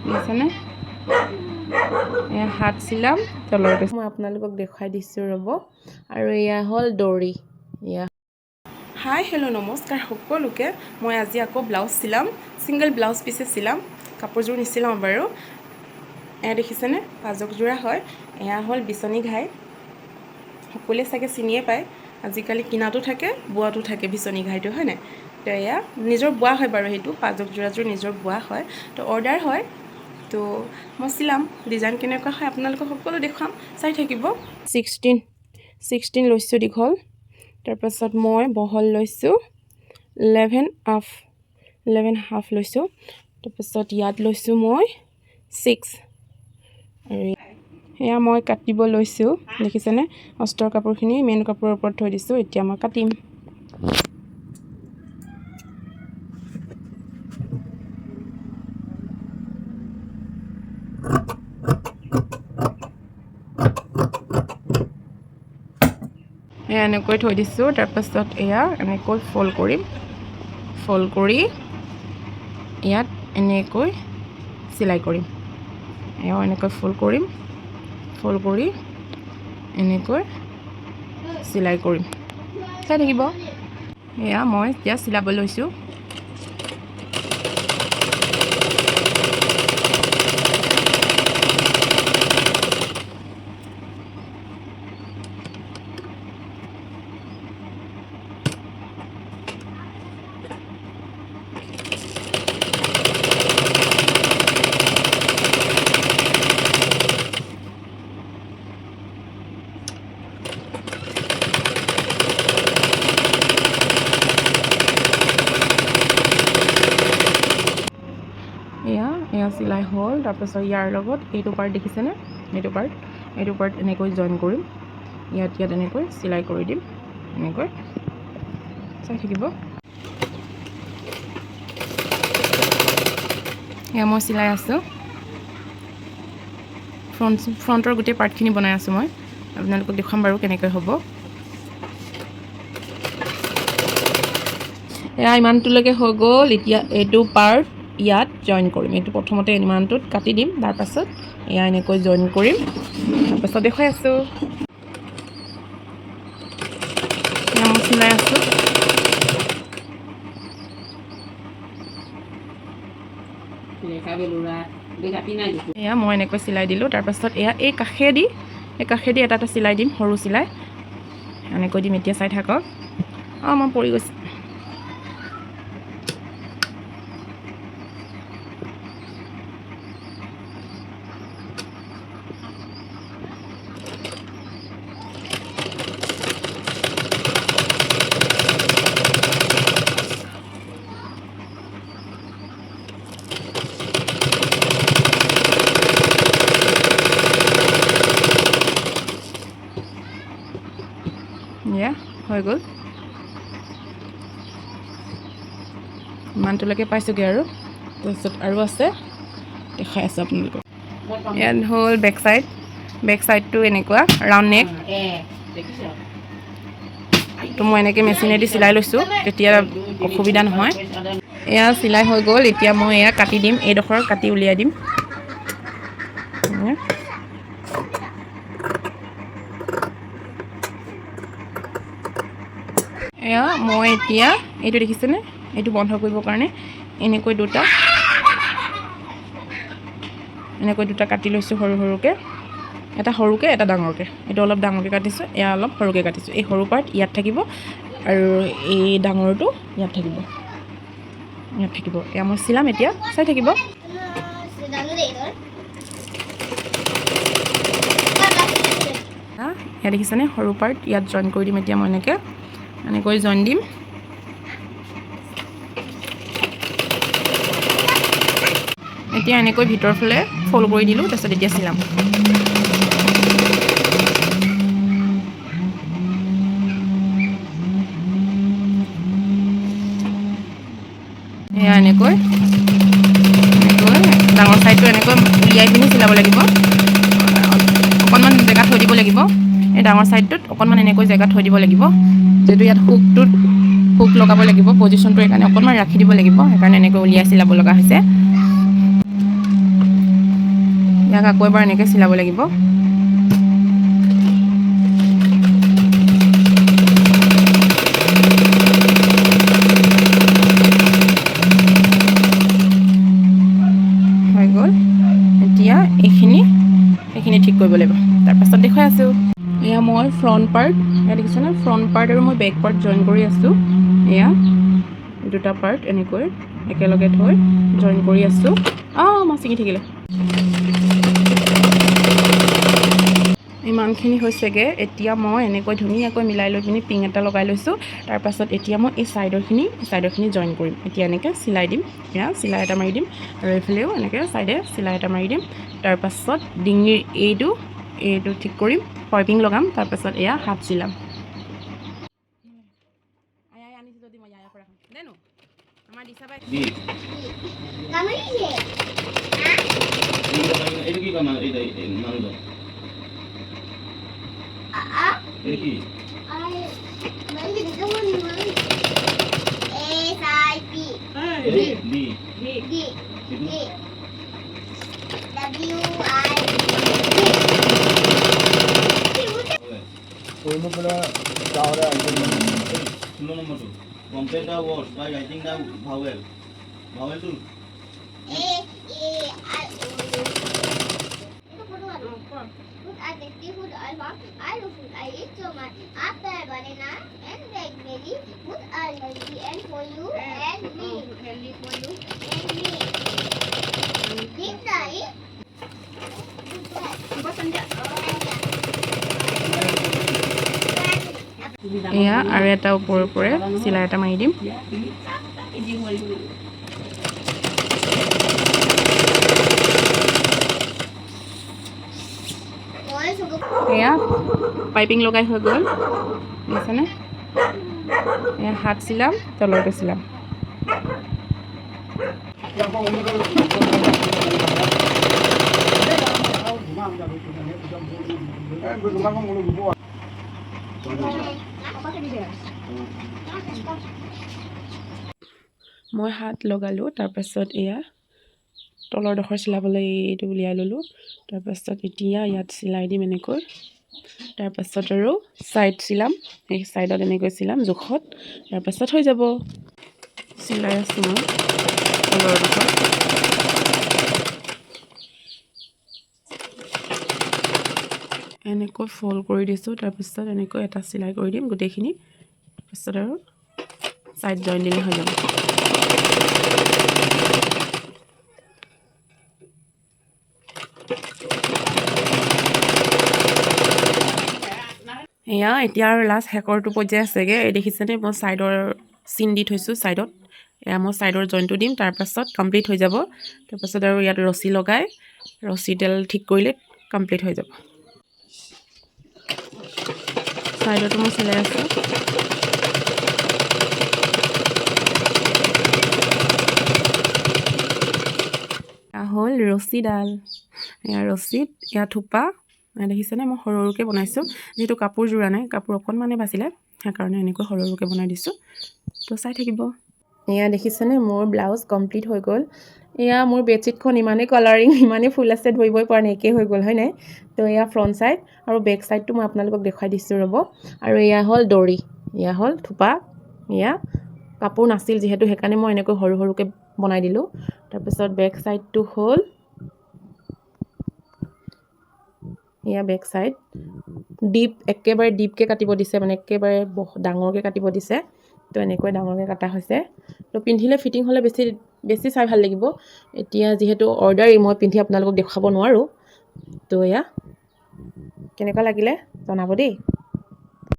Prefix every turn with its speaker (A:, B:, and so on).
A: বুজিছেনে এয়া হাত চিলাম তলৰটো মই আপোনালোকক দেখুৱাই দিছোঁ ৰ'ব আৰু এয়া হ'ল দৰি এয়া হাই হেল্ল' নমস্কাৰ সকলোকে মই আজি আকৌ ব্লাউজ চিলাম ছিংগল ব্লাউজ পিছে চিলাম কাপোৰযোৰ নিচিলাওঁ বাৰু এয়া দেখিছেনে পাজকযোৰা হয় এয়া হ'ল বিচনী ঘাই সকলোৱে চাগে চিনিয়ে পায় আজিকালি কিনাটো থাকে বোৱাটো থাকে বিচনী ঘাইটো হয় নাই তো এয়া নিজৰ বোৱা হয় বাৰু সেইটো পাজকযোৰাযোৰ নিজৰ বোৱা হয় তো অৰ্ডাৰ হয় তো মই চিলাম ডিজাইন কেনেকুৱা হয় আপোনালোকক সকলো দেখুৱাম চাই থাকিব 16 লৈছোঁ দীঘল তাৰপাছত মই বহল লৈছোঁ 11 হাফ লৈছোঁ তাৰপাছত ইয়াত লৈছোঁ মই 6 আৰু এয়া মই কাটিব লৈছোঁ দেখিছেনে অস্তৰ কাপোৰখিনি মেইন কাপোৰৰ ওপৰত থৈ দিছোঁ এতিয়া মই কাটিম এয়া এনেকৈ থৈ দিছোঁ তাৰপাছত এয়া এনেকৈ ফল্ড কৰিম ফল্ড কৰি ইয়াত এনেকৈ চিলাই কৰিম এয়াও এনেকৈ ফল্ড কৰিম ফল্ড কৰি এনেকৈ চিলাই কৰিম চাই থাকিব এয়া মই এতিয়া চিলাব লৈছোঁ এয়া চিলাই হ'ল তাৰপাছত ইয়াৰ লগত এইটো পাৰ্ট দেখিছেনে এইটো পাৰ্ট এনেকৈ জইন কৰিম ইয়াত এনেকৈ চিলাই কৰি দিম এনেকৈ চাই থাকিব এয়া মই চিলাই আছোঁ ফ্ৰণ্টৰ গোটেই পাৰ্টখিনি বনাই আছোঁ মই আপোনালোকক দেখুৱাম বাৰু কেনেকৈ হ'ব এয়া ইমানটোলৈকে হৈ গ'ল এতিয়া এইটো পাৰ্ট ইয়াত জইন কৰিম এইটো প্ৰথমতে ইমানটোত কাটি দিম তাৰপাছত এয়া এনেকৈ জইন কৰিম তাৰপাছত দেখুৱাই আছোঁ এয়া মই চিলাই আছোঁ এয়া মই এনেকৈ চিলাই দিলোঁ তাৰপাছত এয়া এই কাষেদি এটা চিলাই দিম সৰু চিলাই এনেকৈ দিম এতিয়া চাই থাকক মই পৰি গৈছোঁ হৈ গ'ল ইমানটোলৈকে পাইছোঁগৈ আৰু তাৰপিছত আৰু আছে দেখাই আছোঁ আপোনালোকক ইয়াত হ'ল বেক চাইডটো এনেকুৱা ৰাউণ্ড নেক তো মই এনেকৈ মেচিনেদি চিলাই লৈছোঁ তেতিয়া অসুবিধা নহয় এয়া চিলাই হৈ গ'ল এতিয়া মই এয়া কাটি দিম এইডোখৰ কাটি উলিয়াই দিম এয়া মই এতিয়া এইটো দেখিছেনে এইটো বন্ধ কৰিবৰ কাৰণে এনেকৈ দুটা কাটি লৈছোঁ সৰুকৈ এটা সৰুকৈ এটা ডাঙৰকৈ এইটো অলপ ডাঙৰকৈ কাটিছোঁ এয়া অলপ সৰুকৈ কাটিছোঁ এই সৰু পাৰ্ট ইয়াত থাকিব আৰু এই ডাঙৰটো ইয়াত থাকিব এয়া মই চিলাম এতিয়া চাই থাকিব এয়া দেখিছেনে সৰু পাৰ্ট ইয়াত জইন কৰি দিম এতিয়া মই এনেকৈ জইন দিম এতিয়া এনেকৈ ভিতৰৰ ফালে ফল্ড কৰি দিলোঁ তাৰপিছত এতিয়া চিলাম এয়া এনেকৈ ডাঙৰ চাইডটো এনেকৈ উলিয়াই পিনি চিলাব লাগিব অকণমান জেগা থৈ দিব লাগিব এই ডাঙৰ চাইডটোত অকণমান এনেকৈ জেগা থৈ দিব লাগিব যিহেতু ইয়াত হুক লগাব লাগিব পজিশ্যনটো সেইকাৰণে অকণমান ৰাখি দিব লাগিব সেইকাৰণে এনেকৈ উলিয়াই চিলাব লগা হৈছে ইয়াক আকৌ এবাৰ এনেকৈ চিলাব লাগিব। হৈ গ'ল। এতিয়া এইখিনি ঠিক কৰিব লাগিব। তাৰপাছত দেখুৱাই আছোঁ। এয়া মই ফ্ৰণ্ট পাৰ্ট, এয়া দেখিছেনে, ফ্ৰণ্ট পাৰ্ট আৰু মই বেক পাৰ্ট জইন কৰি আছোঁ। এয়া দুটা পাৰ্ট এনেকৈ একেলগে থৈ জইন কৰি আছোঁ। মই ছিঙি থাকিলে। ইমানখিনি হৈছেগৈ। এতিয়া মই এনেকৈ ধুনীয়াকৈ মিলাই লৈ পিনি পিং এটা লগাই লৈছোঁ। তাৰপাছত এতিয়া মই এই ছাইডৰখিনি জইন কৰিম। এতিয়া এনেকৈ চিলাই দিম। এয়া চিলাই এটা মাৰি দিম আৰু এইফালেও এনেকৈ ছাইডে চিলাই এটা মাৰি দিম। তাৰপাছত ডিঙিৰ এইটো ঠিক কৰিম, পাইপিং লগাম। তাৰপাছত এয়া হাত চিলাম।
B: Complete the words by writing the vowel. Vowel to A, A, I, O, U. Ito po doon. Food adjective, food alpha, I love food, I eat so much. After banana and blackberry, food are healthy and for you and me. Healthy for you and me. Deep dive.
A: এয়া আৰু এটা ওপৰে চিলাই এটা মাৰি দিম। এয়া piping লগাই হৈ গ'ল, বুজিছেনে? এয়া হাত চিলাম, তলৰটো চিলাম। মই হাত লগালোঁ। তাৰপাছত এয়া তলৰ ডোখৰ চিলাবলৈ এইটো উলিয়াই ল'লোঁ। তাৰপাছত এতিয়া ইয়াত চিলাই দিম এনেকৈ। তাৰপাছত আৰু ছাইড চিলাম, এই ছাইডত এনেকৈ চিলাম জোখত। তাৰপাছত হৈ যাব। চিলাই আছোঁ মই তলৰ ডোখৰ। এনেকৈ ফল্ড কৰি দিছোঁ। তাৰপিছত এনেকৈ এটা চিলাই কৰি দিম গোটেইখিনি। তাৰপিছত আৰু ছাইড জইন দিলে হৈ যাব। এয়া এতিয়া আৰু লাষ্ট শেষৰটো পৰ্যায় আছেগৈ। এই দেখিছেনে, মই ছাইডৰ চিন দি থৈছোঁ ছাইডত। এয়া মই ছাইডৰ জইনটো দিম। তাৰপাছত কমপ্লিট হৈ যাব। তাৰপাছত আৰু ইয়াত ৰছী লগাই ৰছীডাল ঠিক কৰিলে কমপ্লিট হৈ যাব। ছাইডতো মই চিলাই আছোঁ। হ'ল ৰছীডাল। এয়া ৰছীত এয়া থোপা দেখিছেনে, মই সৰু সৰুকৈ বনাইছোঁ। যিহেতু কাপোৰ যোৰা নাই, কাপোৰ অকণমানে বাছিলে, সেইকাৰণে এনেকৈ সৰু সৰুকৈ বনাই দিছোঁ। তো চাই থাকিব। এয়া দেখিছেনে, মোৰ ব্লাউজ কমপ্লিট হৈ গ'ল। এয়া মোৰ বেডশ্বীটখন ইমানেই কালাৰিং, ইমানেই ফুল আছে, ধৰিবই পৰা নাই, একেই হৈ গ'ল, হয় নাই? তো এয়া ফ্ৰণ্ট ছাইড আৰু বেক ছাইডটো মই আপোনালোকক দেখুৱাই দিছোঁ ৰ'ব। আৰু এয়া হ'ল দৰি, এয়া হ'ল থোপা। এয়া কাপোৰ নাছিল যিহেতু, সেইকাৰণে মই এনেকৈ সৰু সৰুকৈ বনাই দিলোঁ। তাৰপিছত বেক ছাইডটো হ'ল এয়া বেক ছাইড। একেবাৰে ডিপকৈ কাটিব দিছে, মানে একেবাৰে ডাঙৰকৈ কাটিব দিছে। তো এনেকৈ ডাঙৰকৈ কাটা হৈছে। তো পিন্ধিলে ফিটিং হ'লে বেছি চাই ভাল লাগিব। এতিয়া যিহেতু অৰ্ডাৰী, মই পিন্ধি আপোনালোকক দেখুৱাব নোৱাৰোঁ। তো এয়া কেনেকুৱা লাগিলে জনাব দেই।